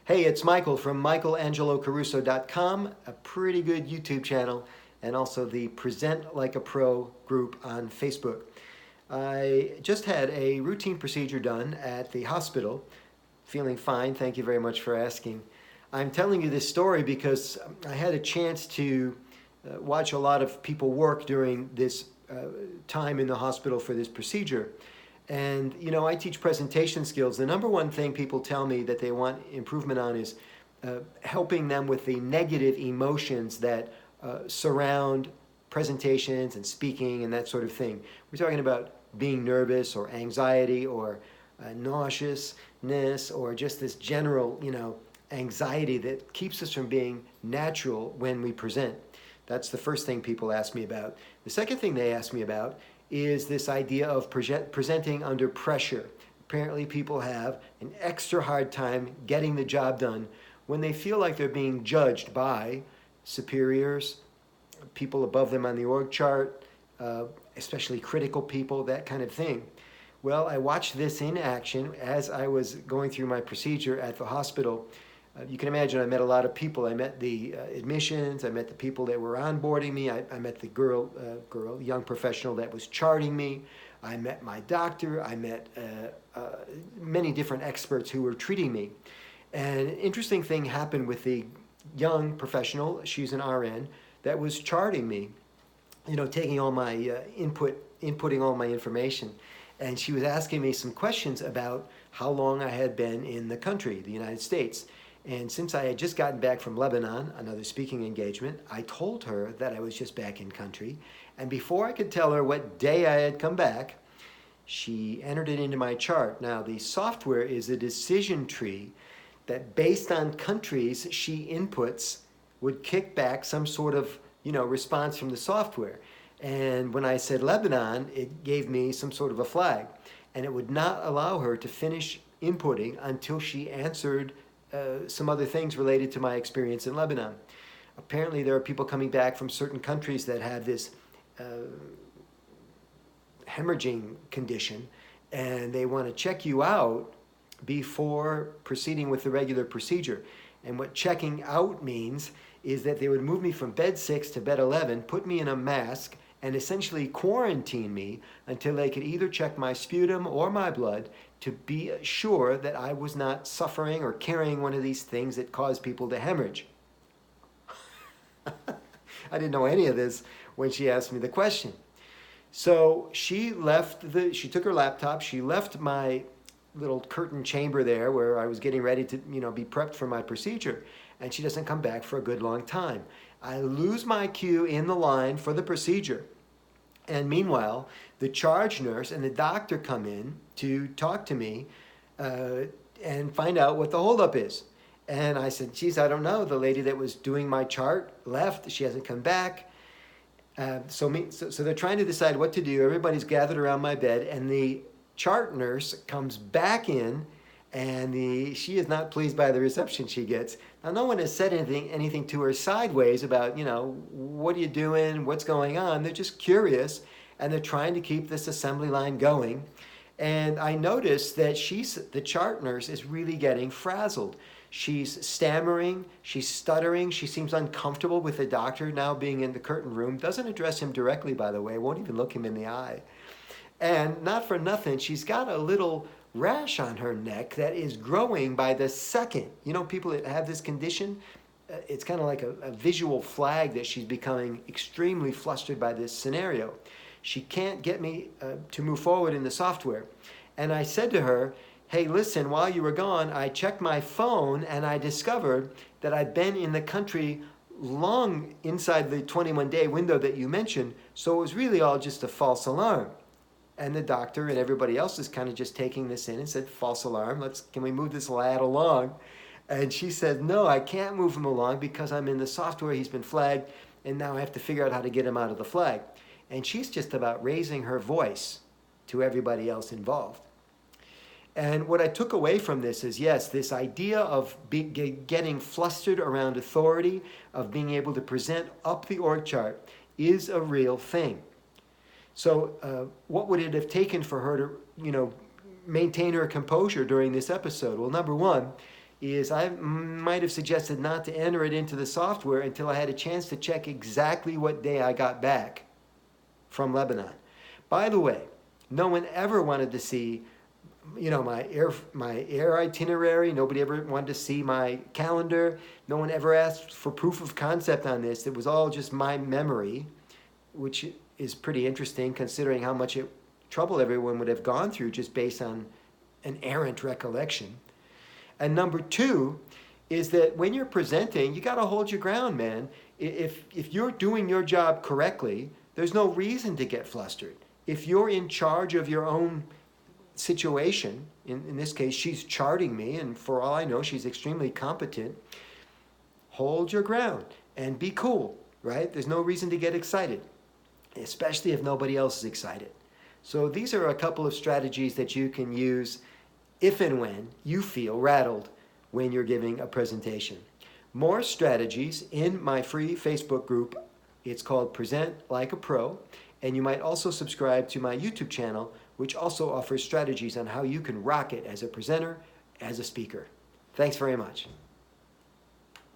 Hey, it's Michael from michaelangelocaruso.com, a pretty good YouTube channel, and also the Present Like a Pro group on Facebook. I just had a routine procedure done at the hospital. Feeling fine, thank you very much for asking. I'm telling you this story because I had a chance to watch a lot of people work during this time in the hospital for this procedure. And, you know, I teach presentation skills. The number one thing people tell me that they want improvement on is helping them with the negative emotions that surround presentations and speaking and that sort of thing. We're talking about being nervous or anxiety or nauseousness or just this general, anxiety that keeps us from being natural when we present. That's the first thing people ask me about. The second thing they ask me about is this idea of presenting under pressure. Apparently people have an extra hard time getting the job done when they feel like they're being judged by superiors, people above them on the org chart, especially critical people, that kind of thing. Well, I watched this in action as I was going through my procedure at the hospital. You can imagine I met a lot of people. I met the admissions, I met the people that were onboarding me, I met the young professional that was charting me, I met my doctor, I met many different experts who were treating me. And an interesting thing happened with the young professional, she's an RN, that was charting me, taking all my inputting all my information. And she was asking me some questions about how long I had been in the country, the United States. And since I had just gotten back from Lebanon, another speaking engagement, I told her that I was just back in country. And before I could tell her what day I had come back, she entered it into my chart. Now, the software is a decision tree that, based on countries she inputs, would kick back some sort of, response from the software. And when I said Lebanon, it gave me some sort of a flag. And it would not allow her to finish inputting until she answered some other things related to my experience in Lebanon. Apparently there are people coming back from certain countries that have this hemorrhaging condition, and they want to check you out before proceeding with the regular procedure. And what checking out means is that they would move me from bed 6 to bed 11, put me in a mask, and essentially quarantine me until they could either check my sputum or my blood to be sure that I was not suffering or carrying one of these things that cause people to hemorrhage. I didn't know any of this when she asked me the question. So she took her laptop, she left my little curtain chamber there where I was getting ready to, be prepped for my procedure, and she doesn't come back for a good long time. I lose my cue in the line for the procedure. And meanwhile, the charge nurse and the doctor come in to talk to me and find out what the holdup is. And I said, geez, I don't know. The lady that was doing my chart left. She hasn't come back. So they're trying to decide what to do. Everybody's gathered around my bed, and the chart nurse comes back in, and she is not pleased by the reception she gets. Now, no one has said anything to her sideways about, what are you doing, what's going on. They're just curious, and they're trying to keep this assembly line going. And I noticed that the chart nurse is really getting frazzled. She's stammering, she's stuttering, she seems uncomfortable with the doctor now being in the curtain room. Doesn't address him directly, by the way, won't even look him in the eye. And not for nothing, she's got a little rash on her neck that is growing by the second. People that have this condition, it's kind of like a visual flag that she's becoming extremely flustered by this scenario. She can't get me to move forward in the software. And I said to her, hey, listen, while you were gone, I checked my phone and I discovered that I've been in the country long inside the 21-day window that you mentioned, so it was really all just a false alarm. And the doctor and everybody else is kind of just taking this in and said, false alarm, can we move this lad along? And she said, no, I can't move him along because I'm in the software, he's been flagged, and now I have to figure out how to get him out of the flag. And she's just about raising her voice to everybody else involved. And what I took away from this is, yes, this idea of getting flustered around authority, of being able to present up the org chart is a real thing. So what would it have taken for her to, maintain her composure during this episode? Well, number one, is I might have suggested not to enter it into the software until I had a chance to check exactly what day I got back from Lebanon. By the way, no one ever wanted to see, my air itinerary. Nobody ever wanted to see my calendar. No one ever asked for proof of concept on this. It was all just my memory, which is pretty interesting considering how much trouble everyone would have gone through just based on an errant recollection. And number two is that when you're presenting, you got to hold your ground, man. If you're doing your job correctly, there's no reason to get flustered. If you're in charge of your own situation, in this case, she's charting me, and for all I know, she's extremely competent, hold your ground and be cool, right? There's no reason to get excited, especially if nobody else is excited. So these are a couple of strategies that you can use if and when you feel rattled when you're giving a presentation. More strategies in my free Facebook group. It's called Present Like a Pro. And you might also subscribe to my YouTube channel, which also offers strategies on how you can rock it as a presenter, as a speaker. Thanks very much.